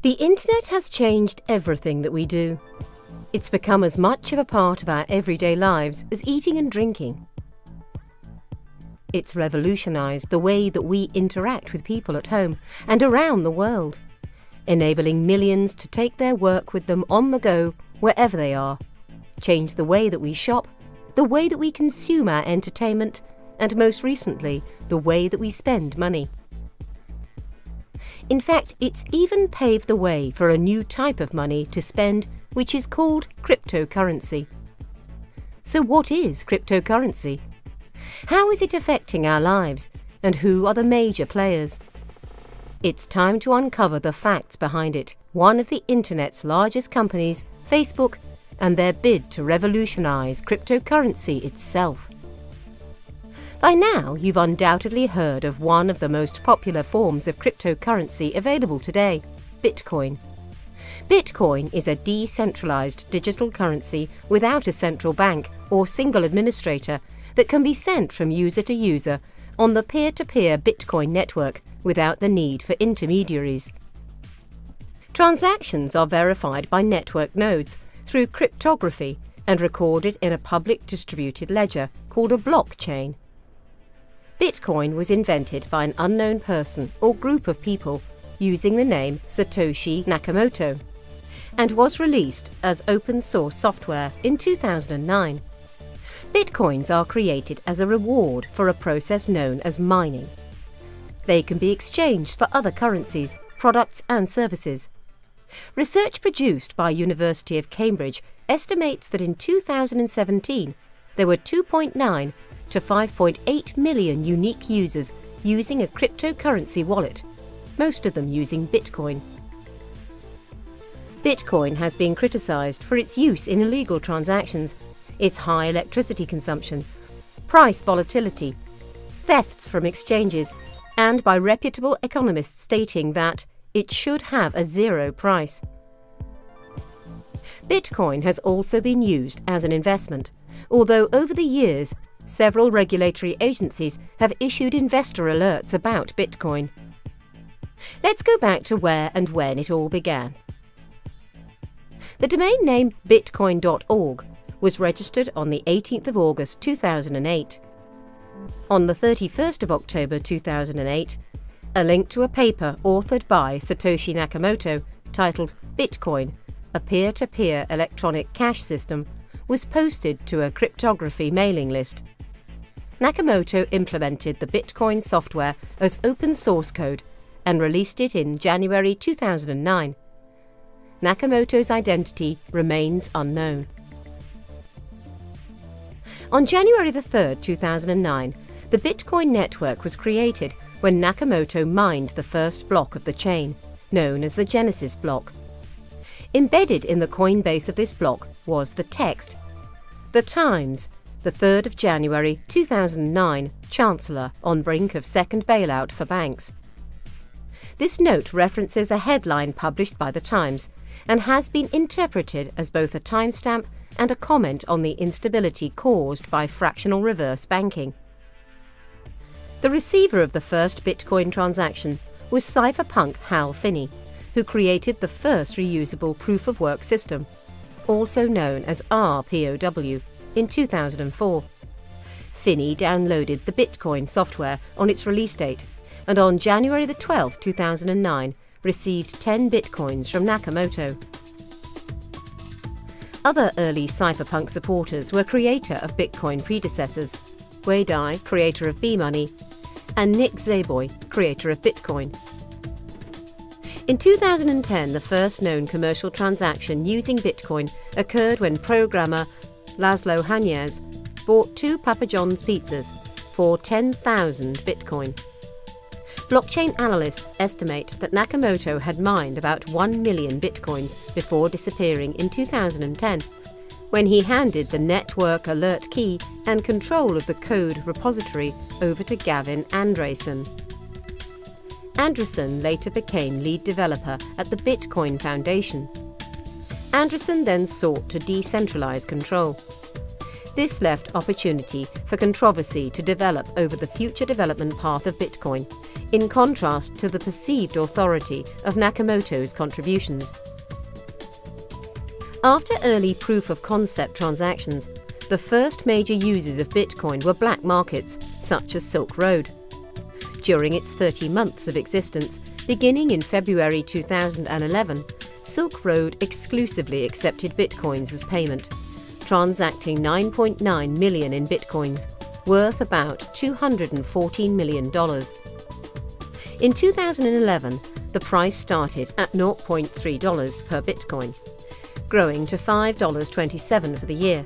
The internet has changed everything that we do. It's become as much of a part of our everyday lives as eating and drinking. It's revolutionized the way that we interact with people at home and around the world, enabling millions to take their work with them on the go wherever they are, change the way that we shop, the way that we consume our entertainment, and most recently, the way that we spend money. In fact, it's even paved the way for a new type of money to spend, which is called cryptocurrency. So what is cryptocurrency? How is it affecting our lives, and who are the major players? It's time to uncover the facts behind it, one of the internet's largest companies, Facebook, and their bid to revolutionize cryptocurrency itself. By now, you've undoubtedly heard of one of the most popular forms of cryptocurrency available today, Bitcoin. Bitcoin is a decentralized digital currency without a central bank or single administrator that can be sent from user to user on the peer-to-peer Bitcoin network without the need for intermediaries. Transactions are verified by network nodes through cryptography and recorded in a public distributed ledger called a blockchain. Bitcoin was invented by an unknown person or group of people using the name Satoshi Nakamoto and was released as open-source software in 2009. Bitcoins are created as a reward for a process known as mining. They can be exchanged for other currencies, products and services. Research produced by University of Cambridge estimates that in 2017 there were 2.9 to 5.8 million unique users using a cryptocurrency wallet, most of them using Bitcoin. Bitcoin has been criticized for its use in illegal transactions, its high electricity consumption, price volatility, thefts from exchanges, and by reputable economists stating that it should have a zero price. Bitcoin has also been used as an investment, although over the years, several regulatory agencies have issued investor alerts about Bitcoin. Let's go back to where and when it all began. The domain name bitcoin.org was registered on the 18th of August 2008. On the 31st of October 2008, a link to a paper authored by Satoshi Nakamoto titled Bitcoin, a peer-to-peer electronic cash system, was posted to a cryptography mailing list. Nakamoto implemented the Bitcoin software as open source code and released it in January 2009. Nakamoto's identity remains unknown. On January 3, 2009, the Bitcoin network was created when Nakamoto mined the first block of the chain, known as the Genesis block. Embedded in the coin base of this block was the text, "The Times, the 3rd of January 2009, Chancellor on brink of second bailout for banks." This note references a headline published by The Times and has been interpreted as both a timestamp and a comment on the instability caused by fractional reverse banking. The receiver of the first Bitcoin transaction was cypherpunk Hal Finney, who created the first reusable proof-of-work system, also known as RPOW, in 2004. Finney downloaded the Bitcoin software on its release date and on January 12, 2009, received 10 Bitcoins from Nakamoto. Other early cypherpunk supporters were creator of Bitcoin predecessors, Wei Dai, creator of B-Money, and Nick Szaboy, creator of Bitcoin. In 2010, the first known commercial transaction using Bitcoin occurred when programmer Laszlo Hanyaz bought 2 Papa John's pizzas for 10,000 Bitcoin. Blockchain analysts estimate that Nakamoto had mined about 1 million Bitcoins before disappearing in 2010, when he handed the network alert key and control of the code repository over to Gavin Andresen. Andresen later became lead developer at the Bitcoin Foundation. Andresen then sought to decentralize control. This left opportunity for controversy to develop over the future development path of Bitcoin, in contrast to the perceived authority of Nakamoto's contributions. After early proof-of-concept transactions, the first major users of Bitcoin were black markets, such as Silk Road. During its 30 months of existence, beginning in February 2011, Silk Road exclusively accepted Bitcoins as payment, transacting 9.9 million in Bitcoins, worth about $214 million. In 2011, the price started at $0.3 per Bitcoin, growing to $5.27 for the year.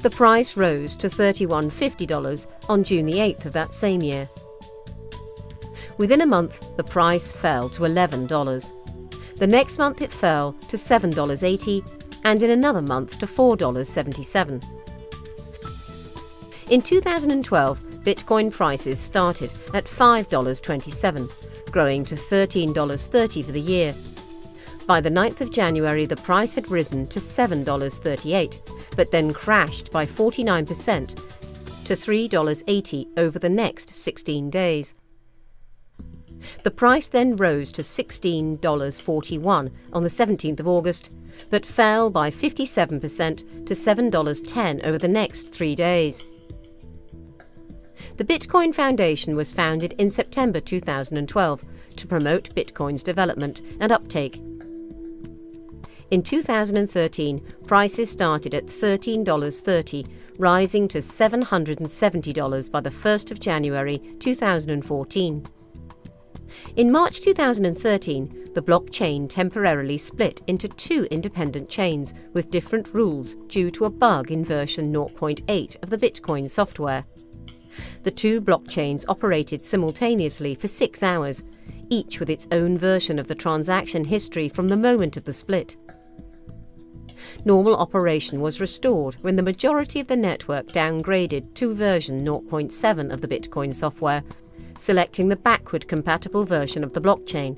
The price rose to $31.50 on June the 8th of that same year. Within a month, the price fell to $11. The next month it fell to $7.80, and in another month to $4.77. In 2012, Bitcoin prices started at $5.27, growing to $13.30 for the year. By the 9th of January, the price had risen to $7.38, but then crashed by 49% to $3.80 over the next 16 days. The price then rose to $16.41 on the 17th of August, but fell by 57% to $7.10 over the next 3 days. The Bitcoin Foundation was founded in September 2012 to promote Bitcoin's development and uptake. In 2013, prices started at $13.30, rising to $770 by the 1st of January 2014. In March 2013, the blockchain temporarily split into two independent chains with different rules due to a bug in version 0.8 of the Bitcoin software. The two blockchains operated simultaneously for 6 hours, each with its own version of the transaction history from the moment of the split. Normal operation was restored when the majority of the network downgraded to version 0.7 of the Bitcoin software, selecting the backward-compatible version of the blockchain.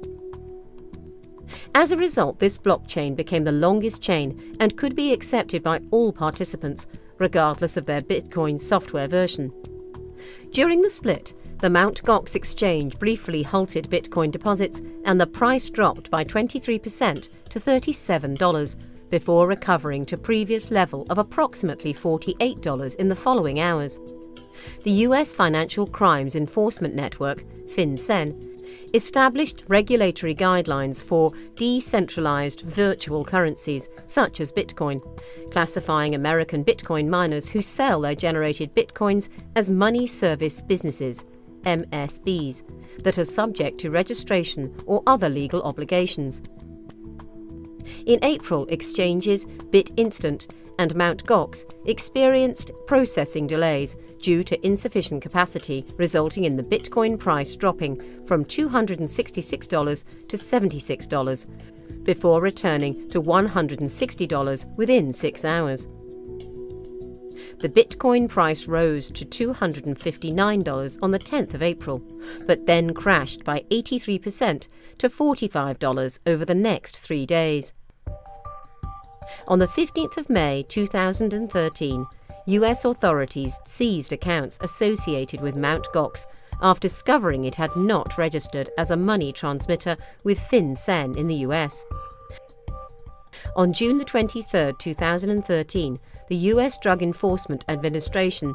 As a result, this blockchain became the longest chain and could be accepted by all participants, regardless of their Bitcoin software version. During the split, the Mt. Gox exchange briefly halted Bitcoin deposits and the price dropped by 23% to $37 before recovering to previous level of approximately $48 in the following hours. The U.S. Financial Crimes Enforcement Network, FinCEN, established regulatory guidelines for decentralized virtual currencies, such as Bitcoin, classifying American Bitcoin miners who sell their generated Bitcoins as money service businesses, MSBs, that are subject to registration or other legal obligations. In April, exchanges BitInstant and Mt. Gox experienced processing delays due to insufficient capacity, resulting in the Bitcoin price dropping from $266 to $76, before returning to $160 within 6 hours. The Bitcoin price rose to $259 on the 10th of April, but then crashed by 83% to $45 over the next 3 days. On the 15th of May 2013, US authorities seized accounts associated with Mt. Gox after discovering it had not registered as a money transmitter with FinCEN in the US. On June 23, 2013, the US Drug Enforcement Administration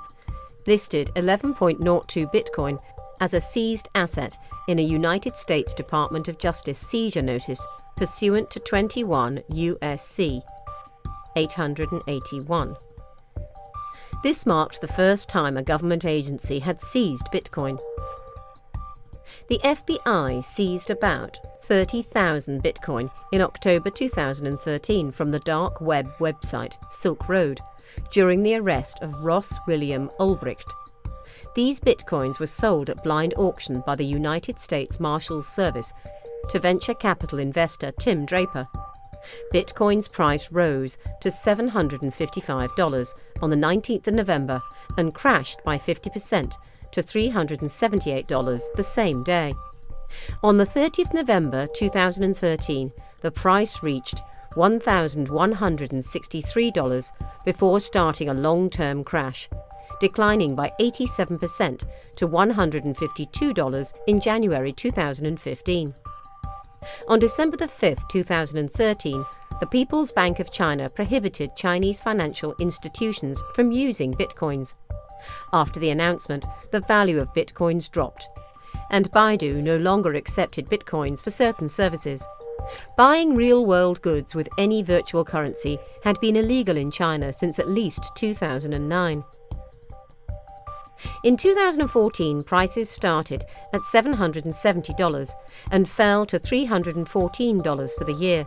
listed 11.02 Bitcoin as a seized asset in a United States Department of Justice seizure notice pursuant to 21 U.S.C. 881. This marked the first time a government agency had seized Bitcoin. The FBI seized about 30,000 Bitcoin in October 2013 from the dark web website Silk Road during the arrest of Ross William Ulbricht. These Bitcoins were sold at blind auction by the United States Marshals Service to venture capital investor Tim Draper. Bitcoin's price rose to $755 on the 19th of November and crashed by 50% to $378 the same day. On the 30th of November 2013, the price reached $1,163 before starting a long-term crash, declining by 87% to $152 in January 2015. On December 5, 2013, the People's Bank of China prohibited Chinese financial institutions from using bitcoins. After the announcement, the value of bitcoins dropped, and Baidu no longer accepted bitcoins for certain services. Buying real-world goods with any virtual currency had been illegal in China since at least 2009. In 2014, prices started at $770 and fell to $314 for the year.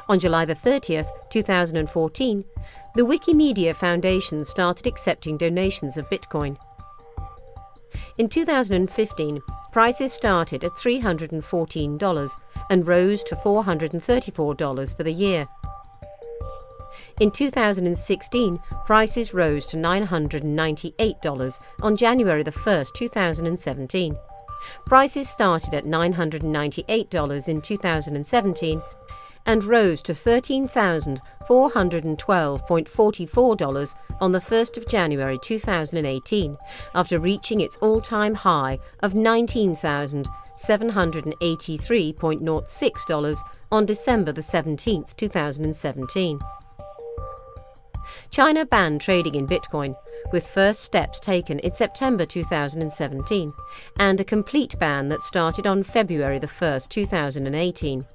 On July 30, 2014, the Wikimedia Foundation started accepting donations of Bitcoin. In 2015, prices started at $314 and rose to $434 for the year. In 2016, prices rose to $998 on January 1, 2017. Prices started at $998 in 2017 and rose to $13,412.44 on the 1st of January 2018, after reaching its all-time high of $19,783.06 on December 17, 2017. China banned trading in Bitcoin, with first steps taken in September 2017, and a complete ban that started on February 1, 2018.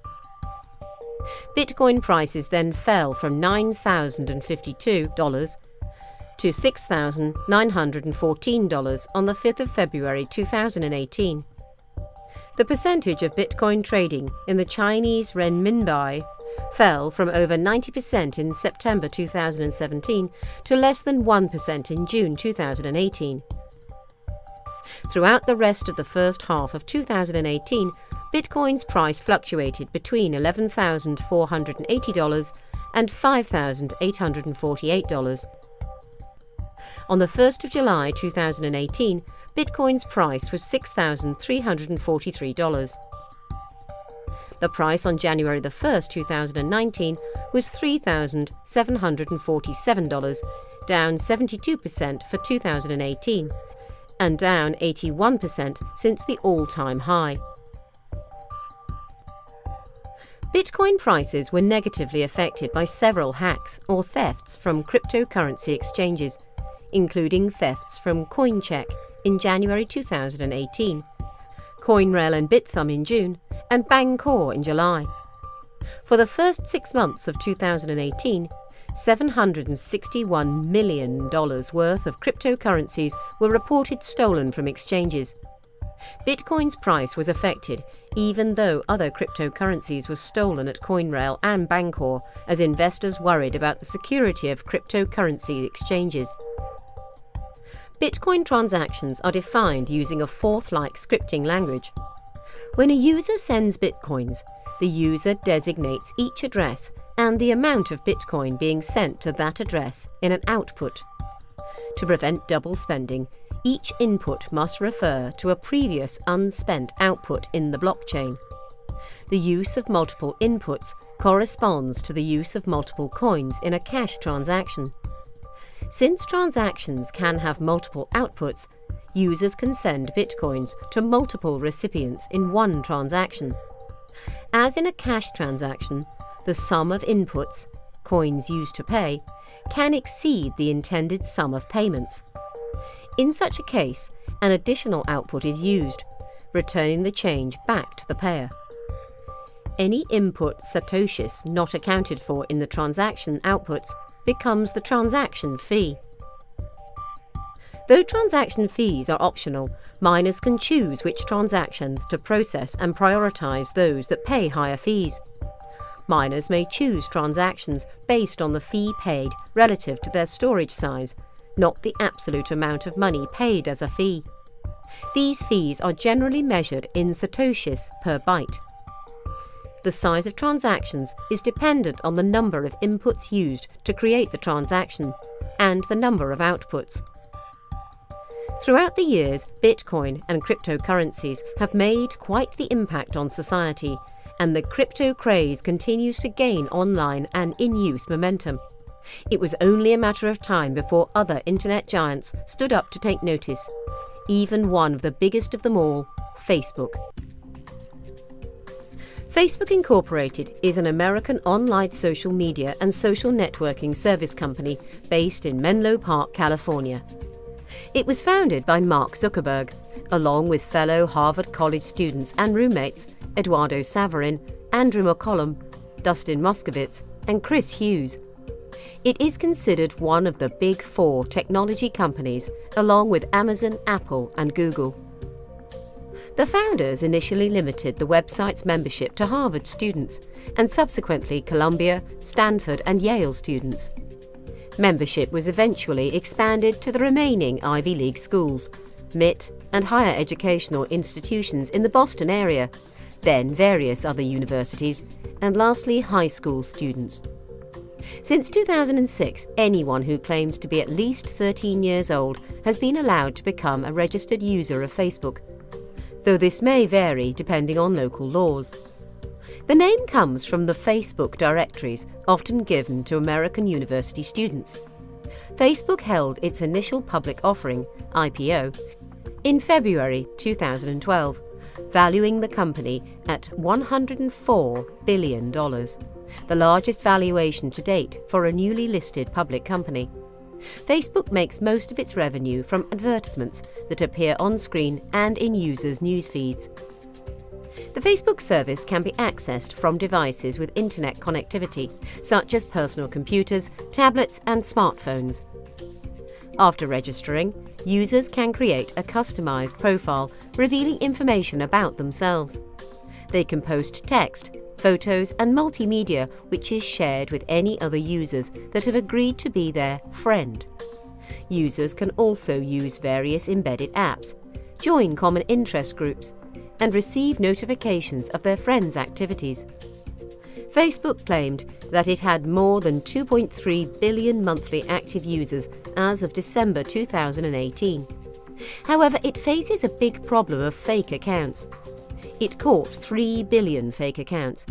Bitcoin prices then fell from $9,052 to $6,914 on the 5th of February 2018. The percentage of Bitcoin trading in the Chinese renminbi fell from over 90% in September 2017 to less than 1% in June 2018. Throughout the rest of the first half of 2018, Bitcoin's price fluctuated between $11,480 and $5,848. On the 1st of July 2018, Bitcoin's price was $6,343. The price on January 1, 2019 was $3,747, down 72% for 2018, and down 81% since the all-time high. Bitcoin prices were negatively affected by several hacks or thefts from cryptocurrency exchanges, including thefts from CoinCheck in January 2018, CoinRail and Bithumb in June, and Bangkor in July. For the first 6 months of 2018, $761 million worth of cryptocurrencies were reported stolen from exchanges. Bitcoin's price was affected even though other cryptocurrencies were stolen at CoinRail and Bangkor, as investors worried about the security of cryptocurrency exchanges. Bitcoin transactions are defined using a forth-like scripting language. When a user sends bitcoins, the user designates each address and the amount of bitcoin being sent to that address in an output. To prevent double spending, each input must refer to a previous unspent output in the blockchain. The use of multiple inputs corresponds to the use of multiple coins in a cash transaction. Since transactions can have multiple outputs, users can send bitcoins to multiple recipients in one transaction. As in a cash transaction, the sum of inputs, coins used to pay, can exceed the intended sum of payments. In such a case, an additional output is used, returning the change back to the payer. Any input satoshis not accounted for in the transaction outputs becomes the transaction fee. Though transaction fees are optional, miners can choose which transactions to process and prioritize those that pay higher fees. Miners may choose transactions based on the fee paid relative to their storage size, not the absolute amount of money paid as a fee. These fees are generally measured in satoshis per byte. The size of transactions is dependent on the number of inputs used to create the transaction and the number of outputs. Throughout the years, Bitcoin and cryptocurrencies have made quite the impact on society, and the crypto craze continues to gain online and in-use momentum. It was only a matter of time before other internet giants stood up to take notice, even one of the biggest of them all, Facebook. Facebook Incorporated is an American online social media and social networking service company based in Menlo Park, California. It was founded by Mark Zuckerberg, along with fellow Harvard College students and roommates Eduardo Saverin, Andrew McCollum, Dustin Moskovitz, and Chris Hughes. It is considered one of the big four technology companies, along with Amazon, Apple, and Google. The founders initially limited the website's membership to Harvard students and subsequently Columbia, Stanford, and Yale students. Membership was eventually expanded to the remaining Ivy League schools, MIT, and higher educational institutions in the Boston area, then various other universities, and lastly high school students. Since 2006, anyone who claims to be at least 13 years old has been allowed to become a registered user of Facebook, though this may vary depending on local laws. The name comes from the Facebook directories often given to American university students. Facebook held its initial public offering, IPO, in February 2012, valuing the company at $104 billion, the largest valuation to date for a newly listed public company. Facebook makes most of its revenue from advertisements that appear on screen and in users' news feeds. The Facebook service can be accessed from devices with internet connectivity, such as personal computers, tablets, and smartphones. After registering, users can create a customized profile revealing information about themselves. They can post text, photos, and multimedia which is shared with any other users that have agreed to be their friend. Users can also use various embedded apps, join common interest groups, and receive notifications of their friends' activities. Facebook claimed that it had more than 2.3 billion monthly active users as of December 2018. However, it faces a big problem of fake accounts. It caught 3 billion fake accounts,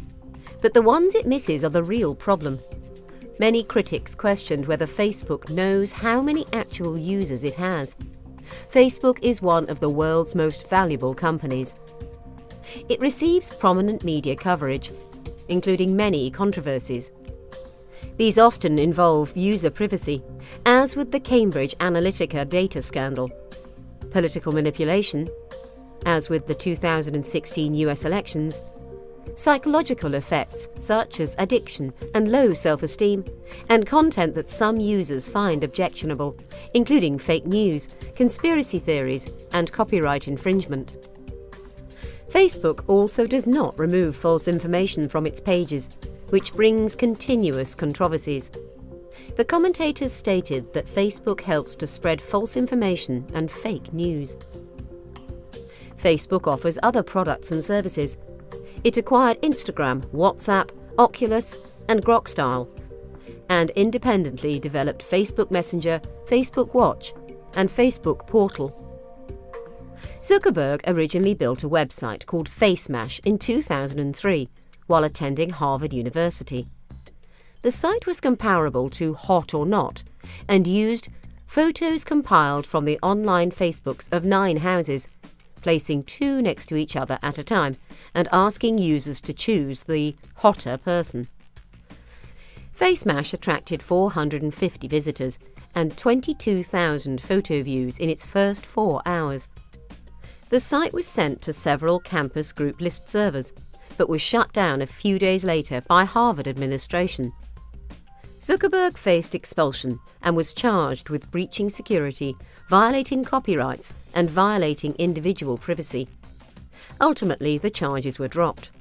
but the ones it misses are the real problem. Many critics questioned whether Facebook knows how many actual users it has. Facebook is one of the world's most valuable companies. It receives prominent media coverage, including many controversies. These often involve user privacy, as with the Cambridge Analytica data scandal, political manipulation, as with the 2016 US elections, psychological effects such as addiction and low self-esteem, and content that some users find objectionable, including fake news, conspiracy theories, and copyright infringement. Facebook also does not remove false information from its pages, which brings continuous controversies. The commentators stated that Facebook helps to spread false information and fake news. Facebook offers other products and services. It acquired Instagram, WhatsApp, Oculus, and Grokstyle, and independently developed Facebook Messenger, Facebook Watch, and Facebook Portal. Zuckerberg originally built a website called FaceMash in 2003 while attending Harvard University. The site was comparable to Hot or Not and used photos compiled from the online Facebooks of 9 houses, placing 2 next to each other at a time and asking users to choose the hotter person. FaceMash attracted 450 visitors and 22,000 photo views in its first 4 hours. The site was sent to several campus group list servers, but was shut down a few days later by Harvard administration. Zuckerberg faced expulsion and was charged with breaching security, violating copyrights, and violating individual privacy. Ultimately, the charges were dropped.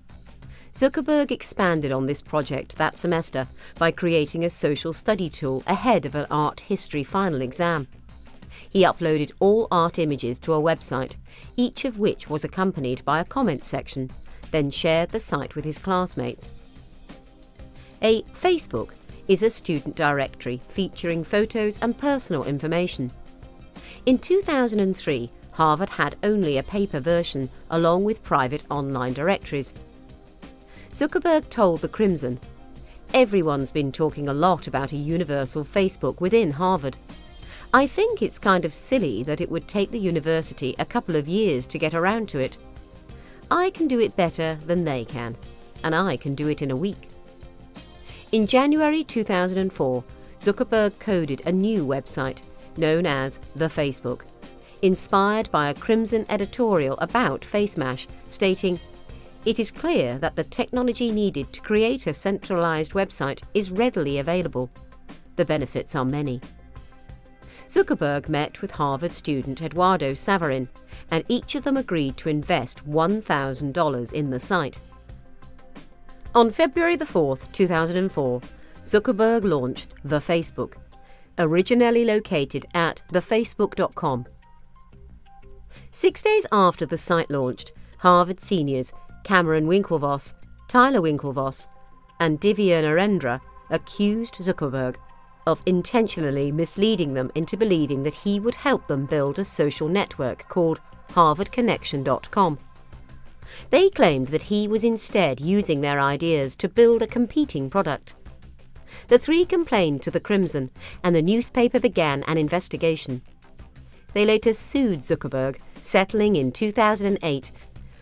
Zuckerberg expanded on this project that semester by creating a social study tool ahead of an art history final exam. He uploaded all art images to a website, each of which was accompanied by a comment section, then shared the site with his classmates. A Facebook is a student directory featuring photos and personal information. In 2003, Harvard had only a paper version along with private online directories. Zuckerberg told the Crimson, Everyone's been talking a lot about a universal Facebook within Harvard. I think it's kind of silly that it would take the university a couple of years to get around to it. I can do it better than they can, and I can do it in a week. In January 2004, Zuckerberg coded a new website known as The Facebook, inspired by a Crimson editorial about FaceMash, stating, "It is clear that the technology needed to create a centralized website is readily available. The benefits are many." Zuckerberg met with Harvard student Eduardo Saverin, and each of them agreed to invest $1,000 in the site. On February 4, 2004, Zuckerberg launched The Facebook, originally located at thefacebook.com. 6 days after the site launched, Harvard seniors Cameron Winklevoss, Tyler Winklevoss, and Divya Narendra accused Zuckerberg of intentionally misleading them into believing that he would help them build a social network called HarvardConnection.com. They claimed that he was instead using their ideas to build a competing product. The three complained to the Crimson, and the newspaper began an investigation. They later sued Zuckerberg, settling in 2008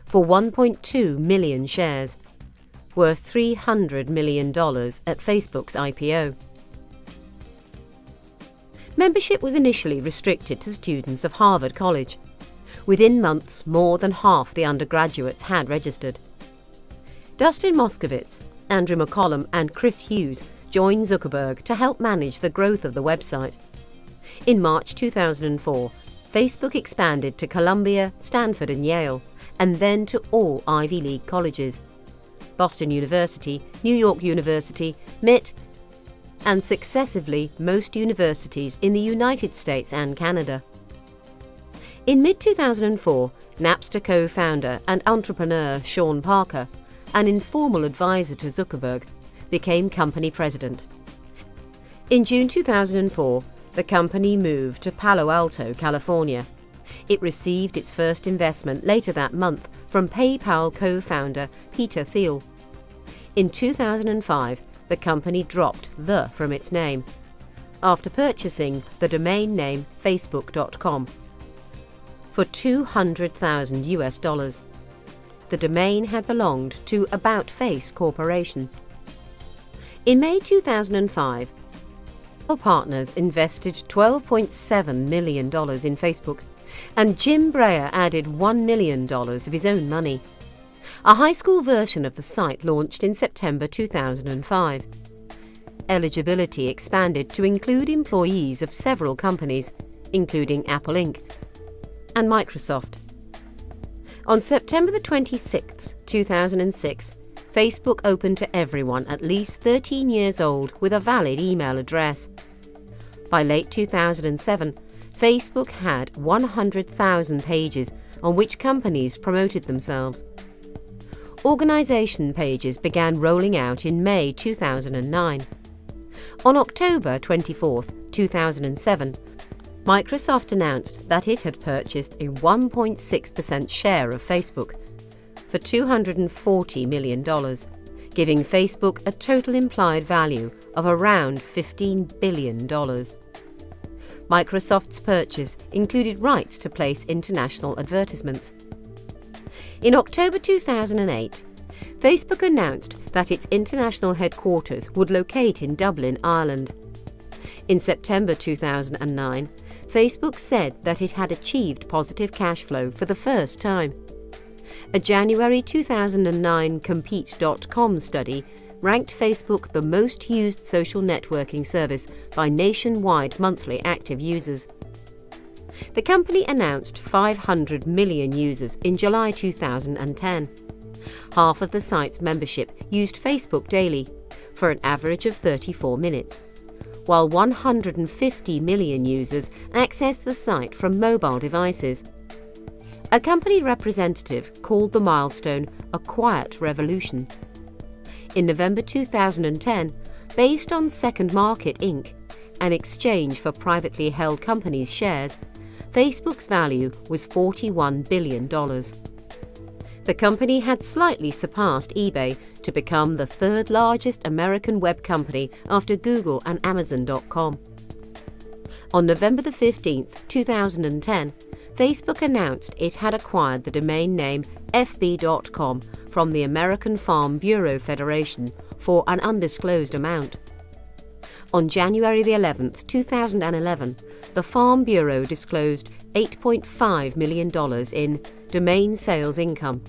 for 1.2 million shares, worth $300 million at Facebook's IPO. Membership was initially restricted to students of Harvard College. Within months, more than half the undergraduates had registered. Dustin Moskovitz, Andrew McCollum, and Chris Hughes joined Zuckerberg to help manage the growth of the website. In March 2004, Facebook expanded to Columbia, Stanford, and Yale, and then to all Ivy League colleges: Boston University, New York University, MIT, and successively most universities in the United States and Canada. In mid-2004, Napster co-founder and entrepreneur Sean Parker, an informal advisor to Zuckerberg, became company president. In June 2004, the company moved to Palo Alto, California. It received its first investment later that month from PayPal co-founder Peter Thiel. In 2005, the company dropped "the" from its name, after purchasing the domain name Facebook.com for $200,000. The domain had belonged to About Face Corporation. In May 2005, partners invested $12.7 million in Facebook, and Jim Breyer added $1 million of his own money. A high school version of the site launched in September 2005. Eligibility expanded to include employees of several companies, including Apple Inc. and Microsoft. On September 26, 2006, Facebook opened to everyone at least 13 years old with a valid email address. By late 2007, Facebook had 100,000 pages on which companies promoted themselves. Organization pages began rolling out in May 2009. On October 24, 2007, Microsoft announced that it had purchased a 1.6% share of Facebook for $240 million, giving Facebook a total implied value of around $15 billion. Microsoft's purchase included rights to place international advertisements. In October 2008, Facebook announced that its international headquarters would locate in Dublin, Ireland. In September 2009, Facebook said that it had achieved positive cash flow for the first time. A January 2009 Compete.com study ranked Facebook the most used social networking service by nationwide monthly active users. The company announced 500 million users in July 2010. Half of the site's membership used Facebook daily, for an average of 34 minutes, while 150 million users accessed the site from mobile devices. A company representative called the milestone a quiet revolution. In November 2010, based on Second Market Inc., an exchange for privately held companies' shares, Facebook's value was $41 billion. The company had slightly surpassed eBay to become the third largest American web company after Google and Amazon.com. On November 15, 2010, Facebook announced it had acquired the domain name fb.com from the American Farm Bureau Federation for an undisclosed amount. On January 11, 2011, the Farm Bureau disclosed $8.5 million in domain sales income,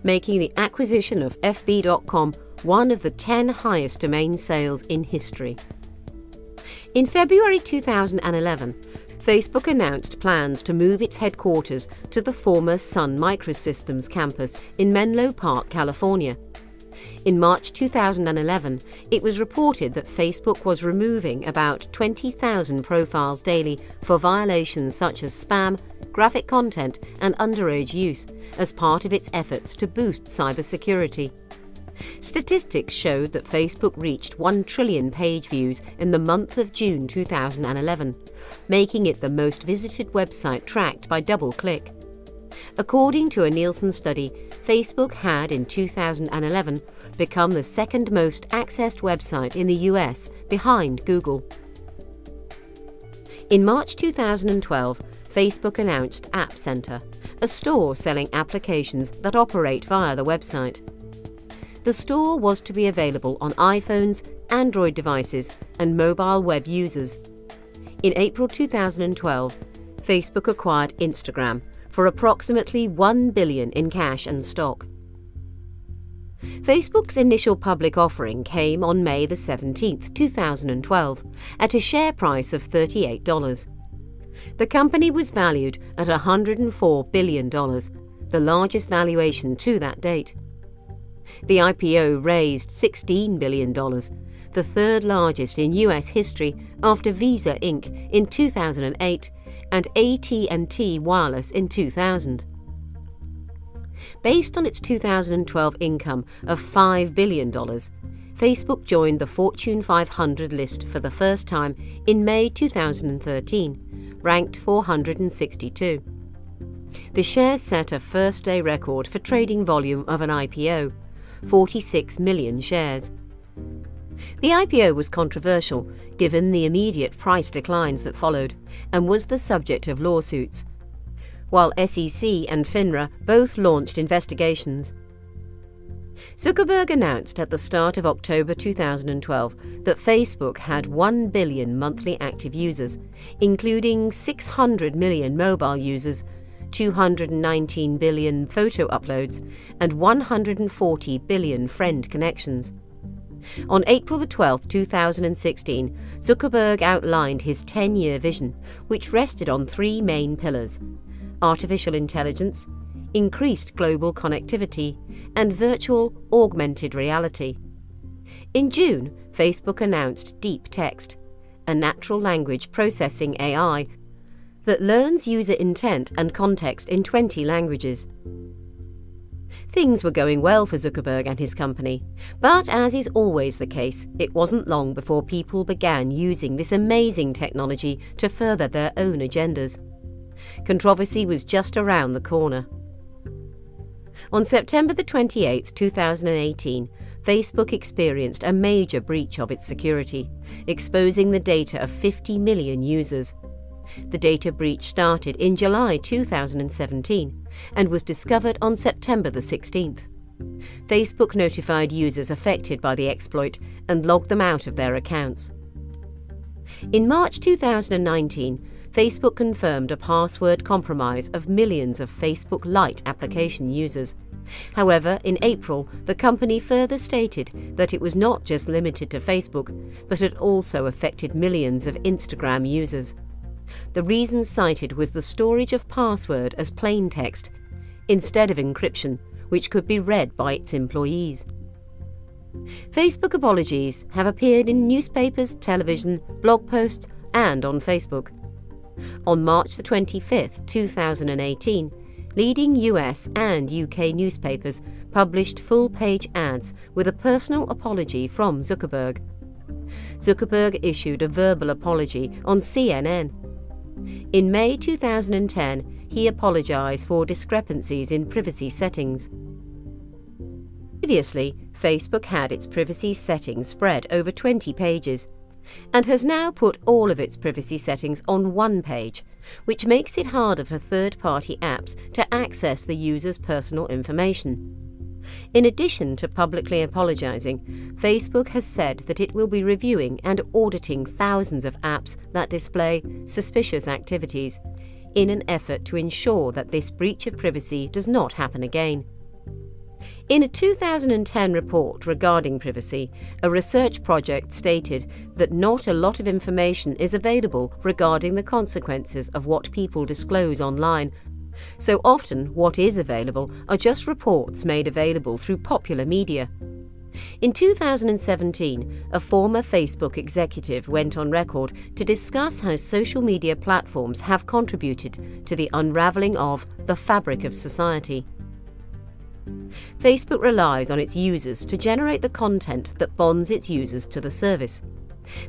making the acquisition of fb.com one of the 10 highest domain sales in history. In February 2011, Facebook announced plans to move its headquarters to the former Sun Microsystems campus in Menlo Park, California. In March 2011, it was reported that Facebook was removing about 20,000 profiles daily for violations such as spam, graphic content, and underage use as part of its efforts to boost cybersecurity. Statistics showed that Facebook reached 1 trillion page views in the month of June 2011, making it the most visited website tracked by DoubleClick. According to a Nielsen study, Facebook had in 2011 become the second most accessed website in the US, behind Google. In March 2012, Facebook announced App Center, a store selling applications that operate via the website. The store was to be available on iPhones, Android devices, and mobile web users. In April 2012, Facebook acquired Instagram for approximately $1 billion in cash and stock. Facebook's initial public offering came on May 17, 2012, at a share price of $38. The company was valued at $104 billion, the largest valuation to that date. The IPO raised $16 billion, the third largest in US history after Visa Inc. in 2008 and AT&T Wireless in 2000. Based on its 2012 income of $5 billion, Facebook joined the Fortune 500 list for the first time in May 2013, ranked 462. The shares set a first-day record for trading volume of an IPO, 46 million shares. The IPO was controversial, given the immediate price declines that followed, and was the subject of lawsuits, while SEC and FINRA both launched investigations. Zuckerberg announced at the start of October 2012 that Facebook had 1 billion monthly active users, including 600 million mobile users, 219 billion photo uploads, and 140 billion friend connections. On April 12, 2016, Zuckerberg outlined his 10-year vision, which rested on 3 main pillars: artificial intelligence, increased global connectivity, and virtual augmented reality. In June, Facebook announced Deep Text, a natural language processing AI that learns user intent and context in 20 languages. Things were going well for Zuckerberg and his company, but as is always the case, it wasn't long before people began using this amazing technology to further their own agendas. Controversy was just around the corner. On September 28, 2018, Facebook experienced a major breach of its security, exposing the data of 50 million users. The data breach started in July 2017 and was discovered on September 16th. Facebook notified users affected by the exploit and logged them out of their accounts. In March 2019, Facebook confirmed a password compromise of millions of Facebook Lite application users. However, in April, the company further stated that it was not just limited to Facebook, but had also affected millions of Instagram users. The reason cited was the storage of password as plain text, instead of encryption, which could be read by its employees. Facebook apologies have appeared in newspapers, television, blog posts, and on Facebook. On March 25, 2018, leading US and UK newspapers published full-page ads with a personal apology from Zuckerberg. Zuckerberg issued a verbal apology on CNN. In May 2010, he apologized for discrepancies in privacy settings. Previously, Facebook had its privacy settings spread over 20 pages, and has now put all of its privacy settings on one page, which makes it harder for third-party apps to access the user's personal information. In addition to publicly apologizing, Facebook has said that it will be reviewing and auditing thousands of apps that display suspicious activities, in an effort to ensure that this breach of privacy does not happen again. In a 2010 report regarding privacy, a research project stated that not a lot of information is available regarding the consequences of what people disclose online. So often, what is available are just reports made available through popular media. In 2017, a former Facebook executive went on record to discuss how social media platforms have contributed to the unraveling of the fabric of society. Facebook relies on its users to generate the content that bonds its users to the service.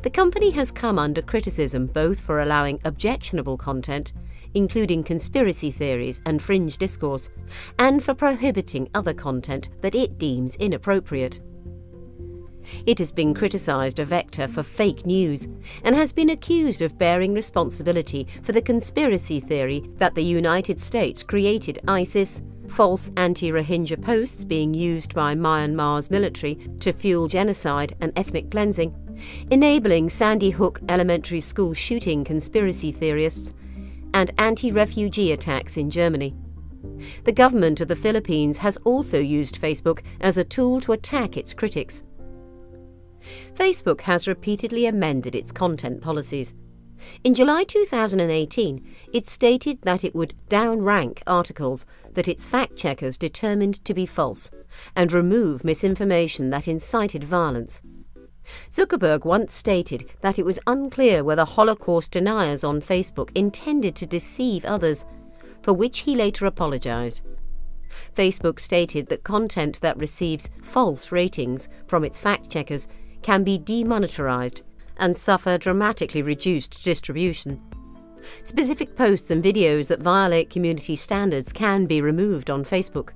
The company has come under criticism both for allowing objectionable content, including conspiracy theories and fringe discourse, and for prohibiting other content that it deems inappropriate. It has been criticized a vector for fake news and has been accused of bearing responsibility for the conspiracy theory that the United States created ISIS, false anti-Rohingya posts being used by Myanmar's military to fuel genocide and ethnic cleansing, enabling Sandy Hook elementary school shooting conspiracy theorists, and anti-refugee attacks in Germany. The government of the Philippines has also used Facebook as a tool to attack its critics. Facebook has repeatedly amended its content policies. In July 2018, it stated that it would downrank articles that its fact-checkers determined to be false and remove misinformation that incited violence. Zuckerberg once stated that it was unclear whether Holocaust deniers on Facebook intended to deceive others, for which he later apologized. Facebook stated that content that receives false ratings from its fact-checkers can be demonetized and suffer dramatically reduced distribution. Specific posts and videos that violate community standards can be removed on Facebook.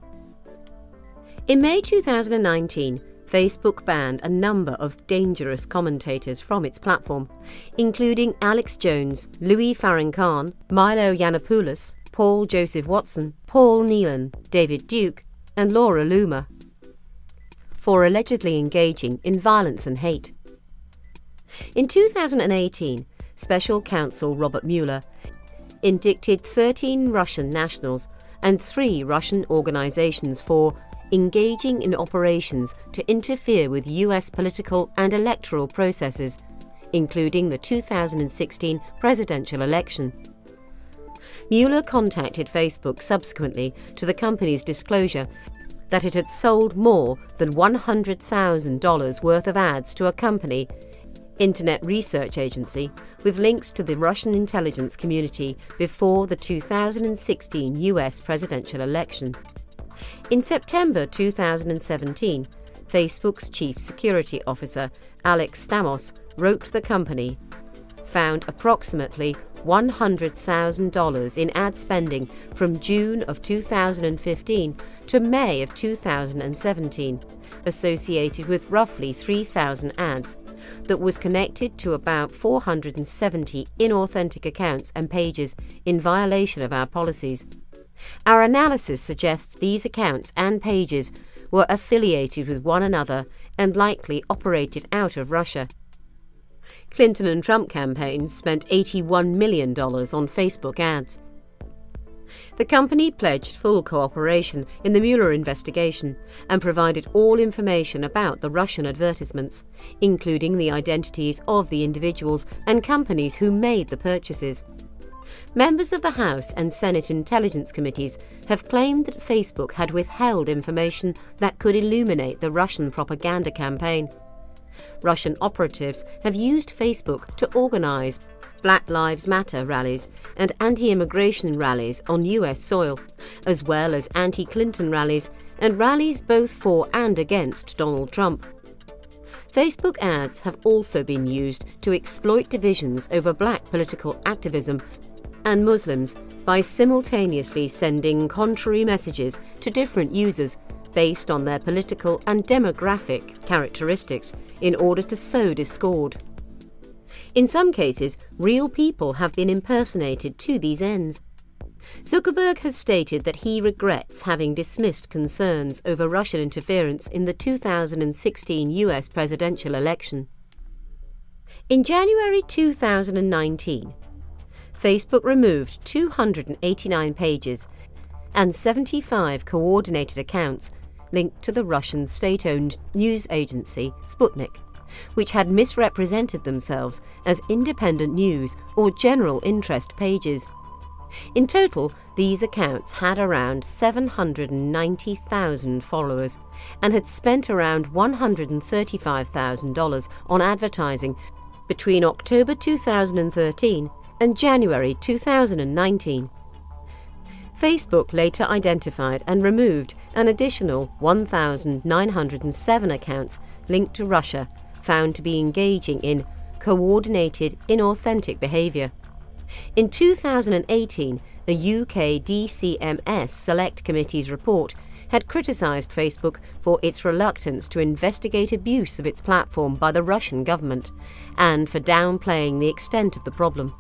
In May 2019, Facebook banned a number of dangerous commentators from its platform, including Alex Jones, Louis Farrakhan, Milo Yiannopoulos, Paul Joseph Watson, Paul Nealon, David Duke, and Laura Loomer, for allegedly engaging in violence and hate. In 2018, Special Counsel Robert Mueller indicted 13 Russian nationals and 3 Russian organizations for engaging in operations to interfere with U.S. political and electoral processes, including the 2016 presidential election. Mueller contacted Facebook subsequently to the company's disclosure that it had sold more than $100,000 worth of ads to a company, Internet Research Agency, with links to the Russian intelligence community before the 2016 US presidential election. In September 2017, Facebook's chief security officer, Alex Stamos, wrote the company found approximately $100,000 in ad spending from June of 2015 to May of 2017, associated with roughly 3,000 ads, that was connected to about 470 inauthentic accounts and pages in violation of our policies. Our analysis suggests these accounts and pages were affiliated with one another and likely operated out of Russia. Clinton and Trump campaigns spent $81 million on Facebook ads. The company pledged full cooperation in the Mueller investigation and provided all information about the Russian advertisements, including the identities of the individuals and companies who made the purchases. Members of the House and Senate Intelligence Committees have claimed that Facebook had withheld information that could illuminate the Russian propaganda campaign. Russian operatives have used Facebook to organize Black Lives Matter rallies and anti-immigration rallies on US soil, as well as anti-Clinton rallies and rallies both for and against Donald Trump. Facebook ads have also been used to exploit divisions over black political activism and Muslims by simultaneously sending contrary messages to different users based on their political and demographic characteristics in order to sow discord. In some cases, real people have been impersonated to these ends. Zuckerberg has stated that he regrets having dismissed concerns over Russian interference in the 2016 US presidential election. In January 2019, Facebook removed 289 pages and 75 coordinated accounts linked to the Russian state-owned news agency Sputnik, which had misrepresented themselves as independent news or general interest pages. In total, these accounts had around 790,000 followers and had spent around $135,000 on advertising between October 2013 and January 2019. Facebook later identified and removed an additional 1,907 accounts linked to Russia, found to be engaging in coordinated, inauthentic behaviour. In 2018, a UK DCMS Select Committee's report had criticised Facebook for its reluctance to investigate abuse of its platform by the Russian government and for downplaying the extent of the problem.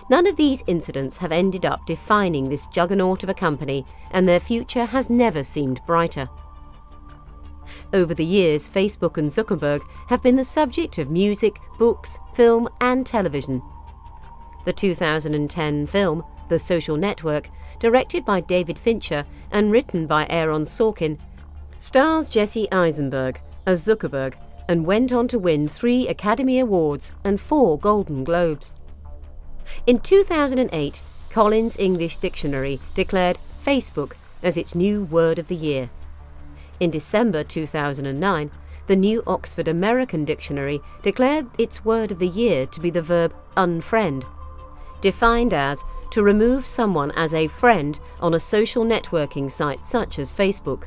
None of these incidents have ended up defining this juggernaut of a company, and their future has never seemed brighter. Over the years, Facebook and Zuckerberg have been the subject of music, books, film and television. The 2010 film, The Social Network, directed by David Fincher and written by Aaron Sorkin, stars Jesse Eisenberg as Zuckerberg and went on to win 3 Academy Awards and 4 Golden Globes. In 2008, Collins English Dictionary declared Facebook as its new word of the year. In December 2009, the New Oxford American Dictionary declared its word of the year to be the verb unfriend, defined as to remove someone as a friend on a social networking site such as Facebook.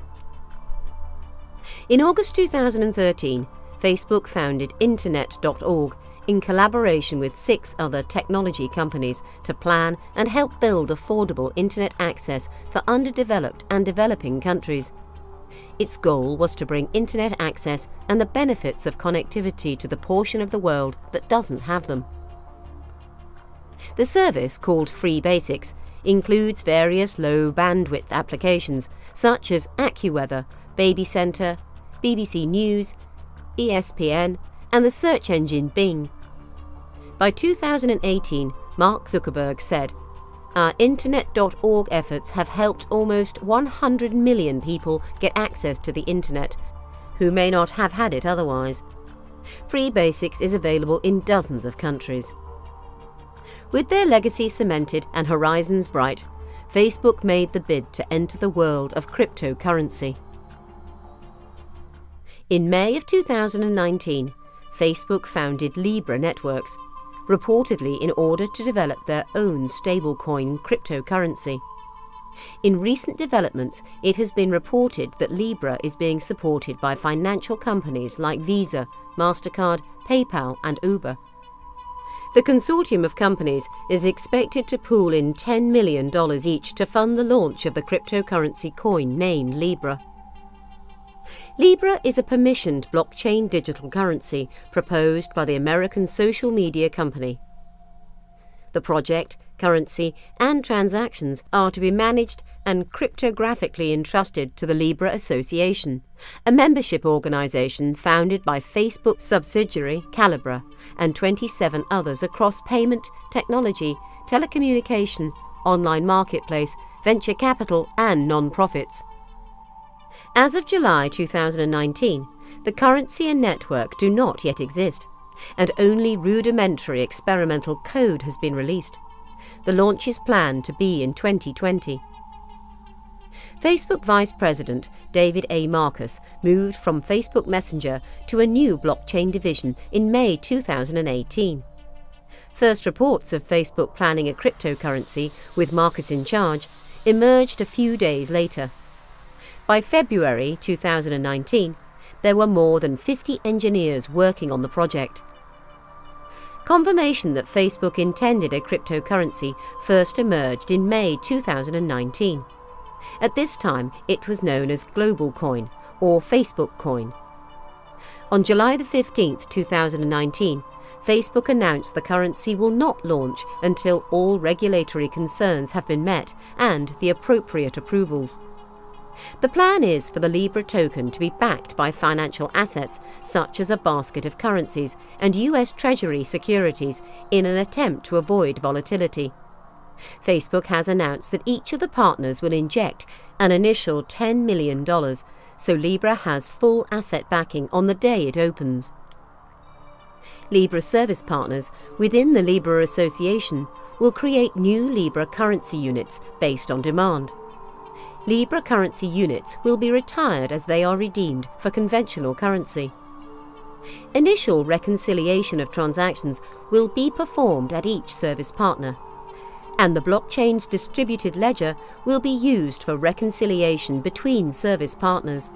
In August 2013, Facebook founded Internet.org in collaboration with 6 other technology companies to plan and help build affordable internet access for underdeveloped and developing countries. Its goal was to bring internet access and the benefits of connectivity to the portion of the world that doesn't have them. The service, called Free Basics, includes various low-bandwidth applications such as AccuWeather, Baby Center, BBC News, ESPN, and the search engine Bing. By 2018, Mark Zuckerberg said, "Our Internet.org efforts have helped almost 100 million people get access to the Internet, who may not have had it otherwise." Free Basics is available in dozens of countries. With their legacy cemented and horizons bright, Facebook made the bid to enter the world of cryptocurrency. In May of 2019, Facebook founded Libra Networks, reportedly in order to develop their own stablecoin cryptocurrency. In recent developments, it has been reported that Libra is being supported by financial companies like Visa, MasterCard, PayPal and Uber. The consortium of companies is expected to pool in $10 million each to fund the launch of the cryptocurrency coin named Libra. Libra is a permissioned blockchain digital currency proposed by the American social media company. The project, currency, and transactions are to be managed and cryptographically entrusted to the Libra Association, a membership organization founded by Facebook subsidiary Calibra and 27 others across payment, technology, telecommunication, online marketplace, venture capital, and non-profits. As of July 2019, the currency and network do not yet exist, and only rudimentary experimental code has been released. The launch is planned to be in 2020. Facebook Vice President David A. Marcus moved from Facebook Messenger to a new blockchain division in May 2018. First reports of Facebook planning a cryptocurrency, with Marcus in charge, emerged a few days later. By February 2019, there were more than 50 engineers working on the project. Confirmation that Facebook intended a cryptocurrency first emerged in May 2019. At this time, it was known as Global Coin or Facebook Coin. On July 15, 2019, Facebook announced the currency will not launch until all regulatory concerns have been met and the appropriate approvals. The plan is for the Libra token to be backed by financial assets such as a basket of currencies and US Treasury securities in an attempt to avoid volatility. Facebook has announced that each of the partners will inject an initial $10 million, so Libra has full asset backing on the day it opens. Libra service partners within the Libra Association will create new Libra currency units based on demand. Libra currency units will be retired as they are redeemed for conventional currency. Initial reconciliation of transactions will be performed at each service partner, and the blockchain's distributed ledger will be used for reconciliation between service partners.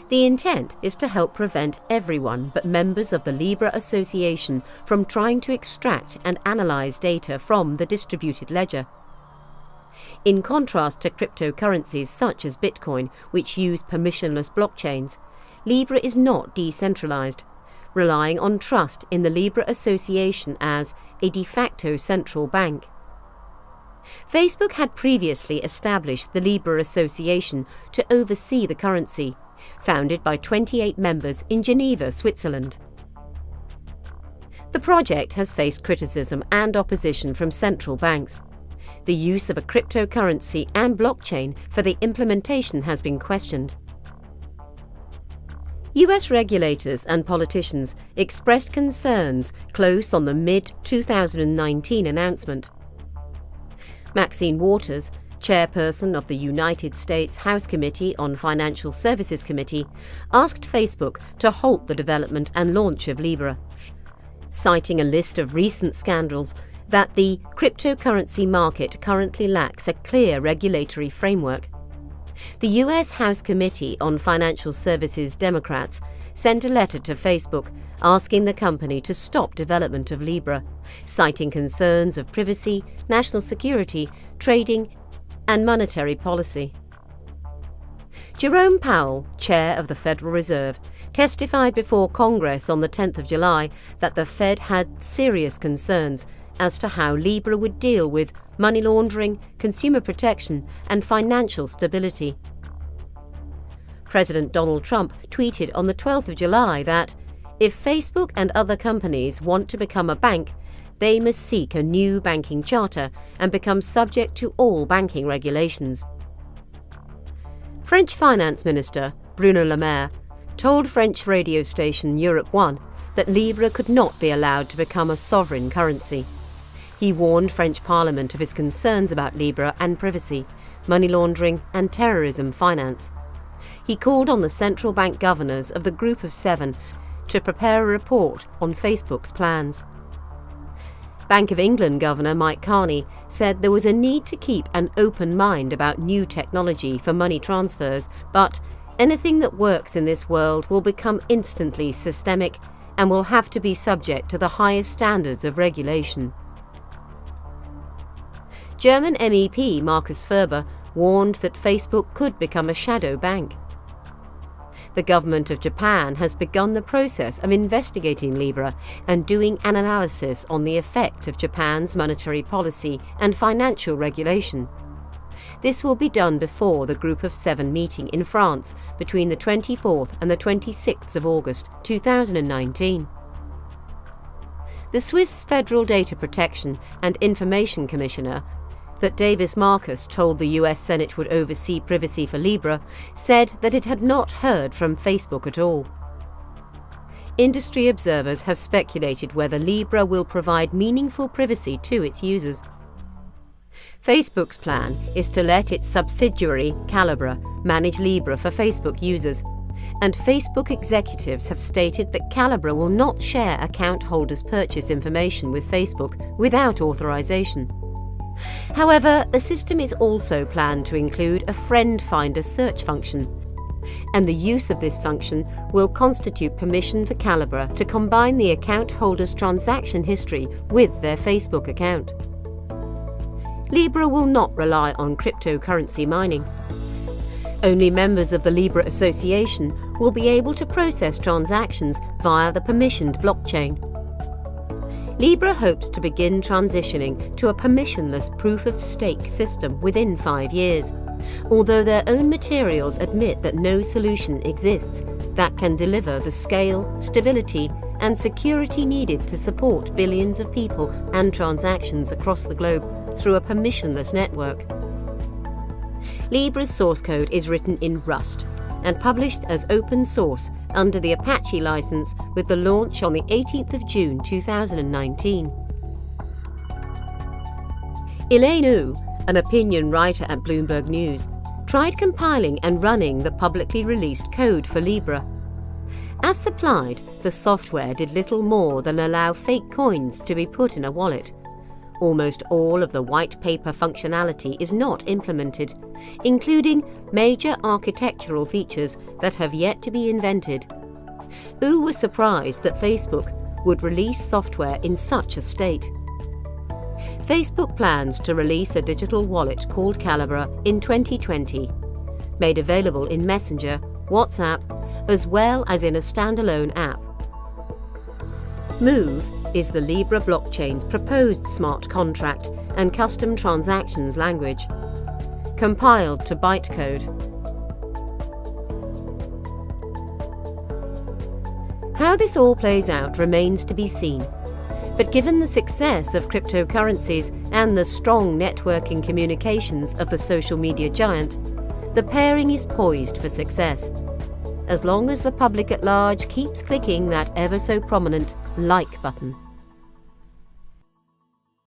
The intent is to help prevent everyone but members of the Libra Association from trying to extract and analyze data from the distributed ledger. In contrast to cryptocurrencies such as Bitcoin, which use permissionless blockchains, Libra is not decentralized, relying on trust in the Libra Association as a de facto central bank. Facebook had previously established the Libra Association to oversee the currency, founded by 28 members in Geneva, Switzerland. The project has faced criticism and opposition from central banks. The use of a cryptocurrency and blockchain for the implementation has been questioned. US regulators and politicians expressed concerns close on the mid-2019 announcement. Maxine Waters, chairperson of the United States House Committee on Financial Services Committee, asked Facebook to halt the development and launch of Libra, citing a list of recent scandals that the cryptocurrency market currently lacks a clear regulatory framework. The US House Committee on Financial Services Democrats sent a letter to Facebook asking the company to stop development of Libra, citing concerns of privacy, national security, trading, and monetary policy. Jerome Powell, chair of the Federal Reserve, testified before Congress on the 10th of July that the Fed had serious concerns as to how Libra would deal with money laundering, consumer protection, and financial stability. President Donald Trump tweeted on the 12th of July that if Facebook and other companies want to become a bank, they must seek a new banking charter and become subject to all banking regulations. French Finance Minister Bruno Le Maire told French radio station Europe 1 that Libra could not be allowed to become a sovereign currency. He warned French Parliament of his concerns about Libra and privacy, money laundering and terrorism finance. He called on the central bank governors of the Group of Seven to prepare a report on Facebook's plans. Bank of England Governor Mike Carney said there was a need to keep an open mind about new technology for money transfers, but anything that works in this world will become instantly systemic and will have to be subject to the highest standards of regulation. German MEP Markus Ferber warned that Facebook could become a shadow bank. The government of Japan has begun the process of investigating Libra and doing an analysis on the effect of Japan's monetary policy and financial regulation. This will be done before the Group of Seven meeting in France between the 24th and the 26th of August 2019. The Swiss Federal Data Protection and Information Commissioner that Davis Marcus told the US Senate would oversee privacy for Libra said that it had not heard from Facebook at all. Industry observers have speculated whether Libra will provide meaningful privacy to its users. Facebook's plan is to let its subsidiary, Calibra, manage Libra for Facebook users, and Facebook executives have stated that Calibra will not share account holders' purchase information with Facebook without authorization. However, the system is also planned to include a friend finder search function. And the use of this function will constitute permission for Calibra to combine the account holder's transaction history with their Facebook account. Libra will not rely on cryptocurrency mining. Only members of the Libra Association will be able to process transactions via the permissioned blockchain. Libra hopes to begin transitioning to a permissionless proof-of-stake system within 5 years, although their own materials admit that no solution exists that can deliver the scale, stability, and security needed to support billions of people and transactions across the globe through a permissionless network. Libra's source code is written in Rust and published as open source under the Apache license, with the launch on the 18th of June 2019. Elaine Wu, an opinion writer at Bloomberg News, tried compiling and running the publicly released code for Libra. As supplied, the software did little more than allow fake coins to be put in a wallet. Almost all of the white paper functionality is not implemented, including major architectural features that have yet to be invented. Wu was surprised that Facebook would release software in such a state. Facebook plans to release a digital wallet called Calibra in 2020, made available in Messenger, WhatsApp, as well as in a standalone app. Move is the Libra blockchain's proposed smart contract and custom transactions language, compiled to bytecode. How this all plays out remains to be seen, but given the success of cryptocurrencies and the strong networking communications of the social media giant, the pairing is poised for success, as long as the public at large keeps clicking that ever so prominent like button.